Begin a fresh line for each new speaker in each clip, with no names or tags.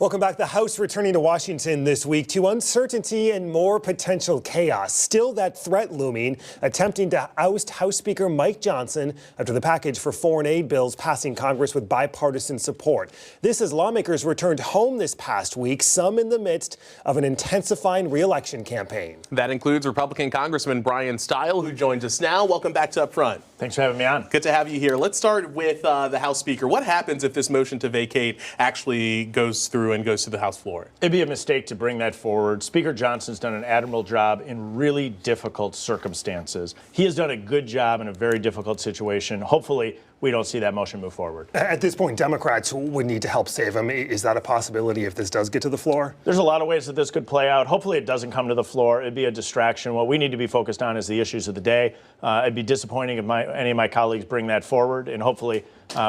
Welcome back. The House returning to Washington this week to uncertainty and more potential chaos. Still that threat looming, attempting to oust House Speaker Mike Johnson after the package for foreign aid bills passing Congress with bipartisan support. This as lawmakers returned home this past week, some in the midst of an intensifying re-election campaign.
That includes Republican Congressman Brian Stile, who joins us now. Welcome back to Up Front.
Thanks for having me on.
Good to have you here. Let's start with the House Speaker. What happens if this motion to vacate actually goes through and goes to the House floor?
It'd be a mistake to bring that forward. Speaker Johnson's done an admirable job in really difficult circumstances. He has done a good job in a very difficult situation. Hopefully, we don't see that motion move forward.
At this point, Democrats would need to help save him. Is that a possibility if this does get to the floor?
There's a lot of ways that this could play out. Hopefully it doesn't come to the floor. It'd be a distraction. What we need to be focused on is the issues of the day. It'd be disappointing if any of my colleagues bring that forward, and hopefully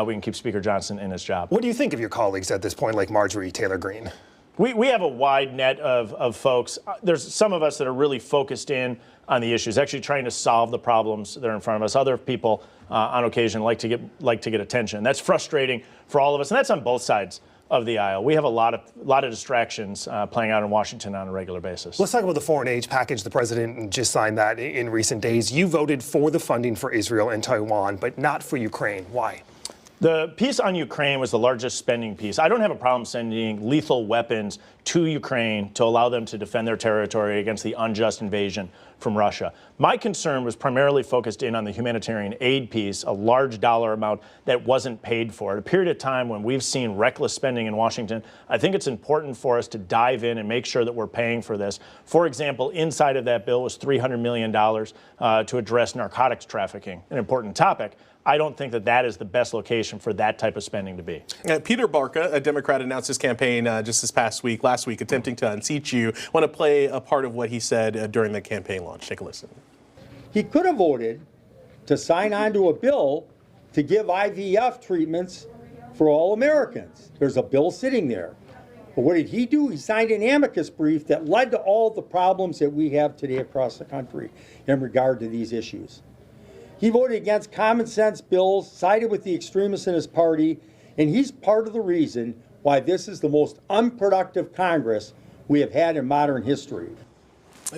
we can keep Speaker Johnson in his job.
What do you think of your colleagues at this point, like Marjorie Taylor Greene?
We have a wide net of folks. There's some of us that are really focused in on the issues, actually trying to solve the problems that are in front of us. Other people, on occasion, like to get attention. That's frustrating for all of us, and that's on both sides of the aisle. We have a lot of distractions playing out in Washington on a regular basis.
Let's talk about the foreign aid package. The president just signed that in recent days. You voted for the funding for Israel and Taiwan, but not for Ukraine. Why?
The piece on Ukraine was the largest spending piece. I don't have a problem sending lethal weapons to Ukraine to allow them to defend their territory against the unjust invasion from Russia. My concern was primarily focused in on the humanitarian aid piece, a large dollar amount that wasn't paid for. At a period of time when we've seen reckless spending in Washington, I think it's important for us to dive in and make sure that we're paying for this. For example, inside of that bill was $300 million to address narcotics trafficking, an important topic. I don't think that that is the best location for that type of spending to be.
Peter Barca, a Democrat, announced his campaign just this last week, attempting to unseat you. I want to play a part of what he said during the campaign launch. Take a listen.
He could have voted to sign on to a bill to give IVF treatments for all Americans. There's a bill sitting there. But what did he do? He signed an amicus brief that led to all the problems that we have today across the country in regard to these issues. He voted against common sense bills, sided with the extremists in his party, and he's part of the reason why this is the most unproductive Congress we have had in modern history.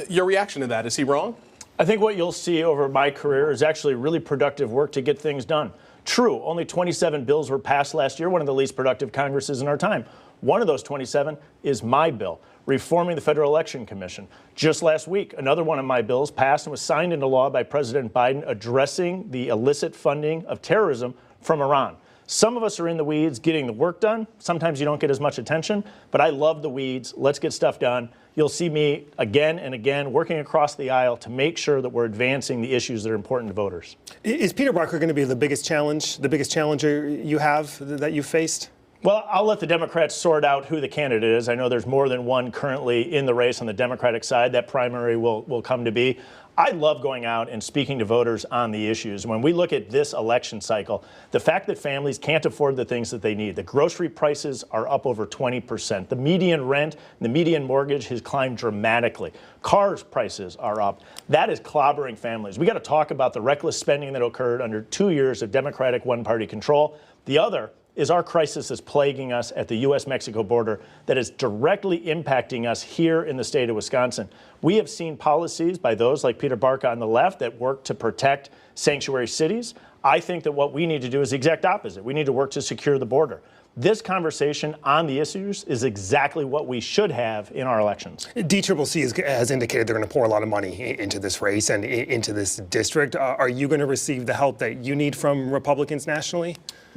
Your reaction to that, is he wrong?
I think what you'll see over my career is actually really productive work to get things done. True, only 27 bills were passed last year, one of the least productive Congresses in our time. One of those 27 is my bill, reforming the Federal Election Commission. Just last week, another one of my bills passed and was signed into law by President Biden, addressing the illicit funding of terrorism from Iran. Some of us are in the weeds getting the work done. Sometimes you don't get as much attention, but I love the weeds. Let's get stuff done. You'll see me again and again working across the aisle to make sure that we're advancing the issues that are important to voters.
Is Peter Barca going to be the biggest challenger you have that you faced?
Well, I'll let the Democrats sort out who the candidate is. I know there's more than one currently in the race on the Democratic side. That primary will come to be. I love going out and speaking to voters on the issues. When we look at this election cycle, the fact that families can't afford the things that they need, the grocery prices are up over 20%. The median rent, the median mortgage has climbed dramatically. Cars prices are up. That is clobbering families. We got to talk about the reckless spending that occurred under 2 years of Democratic one-party control. The other is our crisis that's plaguing us at the U.S.-Mexico border that is directly impacting us here in the state of Wisconsin. We have seen policies by those like Peter Barca on the left that work to protect sanctuary cities. I think that what we need to do is the exact opposite. We need to work to secure the border. This conversation on the issues is exactly what we should have in our elections.
DCCC has indicated they're going to pour a lot of money into this race and into this district. Are you going to receive the help that you need from Republicans nationally?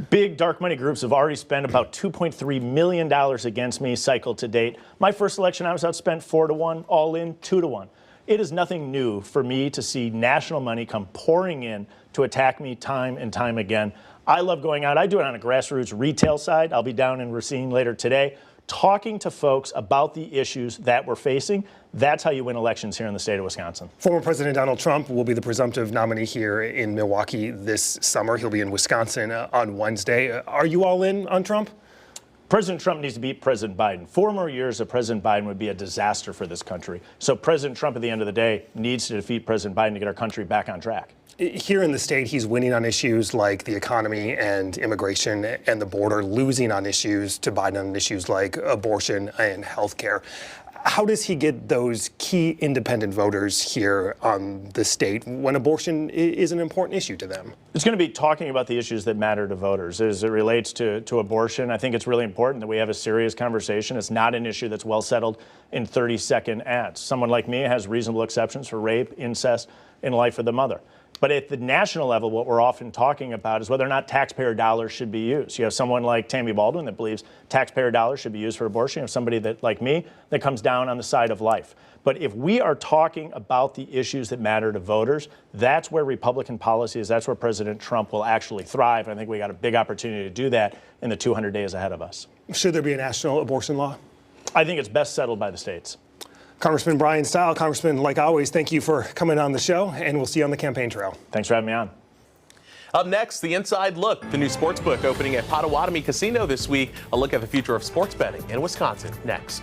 Big dark money groups have already spent about $2.3 million against me cycle to date. My first election, I was outspent 4-1, all in 2-1. It is nothing new for me to see national money come pouring in to attack me time and time again. I love going out. I do it on a grassroots retail side. I'll be down in Racine later today, talking to folks about the issues that we're facing. That's how you win elections here in the state of Wisconsin.
Former President Donald Trump will be the presumptive nominee here in Milwaukee this summer. He'll be in Wisconsin on Wednesday. Are you all in on Trump?
President Trump needs to beat President Biden. 4 more years of President Biden would be a disaster for this country. So President Trump, at the end of the day, needs to defeat President Biden to get our country back on track.
here in the state, he's winning on issues like the economy and immigration and the border, losing on issues to Biden on issues like abortion and health care. How does he get those key independent voters here on the state when abortion is an important issue to them?
It's going to be talking about the issues that matter to voters. As it relates to abortion, I think it's really important that we have a serious conversation. It's not an issue that's well settled in 30-second ads. Someone like me has reasonable exceptions for rape, incest, and life of the mother. But at the national level, what we're often talking about is whether or not taxpayer dollars should be used. You have someone like Tammy Baldwin that believes taxpayer dollars should be used for abortion. You have somebody that, like me, that comes down on the side of life. But if we are talking about the issues that matter to voters, that's where Republican policy is. That's where President Trump will actually thrive. And I think we got a big opportunity to do that in the 200 days ahead of us.
Should there be a national abortion law?
I think it's best settled by the states.
Congressman Brian Stile, Congressman, like always, thank you for coming on the show, and we'll see you on the campaign trail.
Thanks for having me on.
Up next, the Inside Look, the new sports book opening at Potawatomi Casino this week. A look at the future of sports betting in Wisconsin next.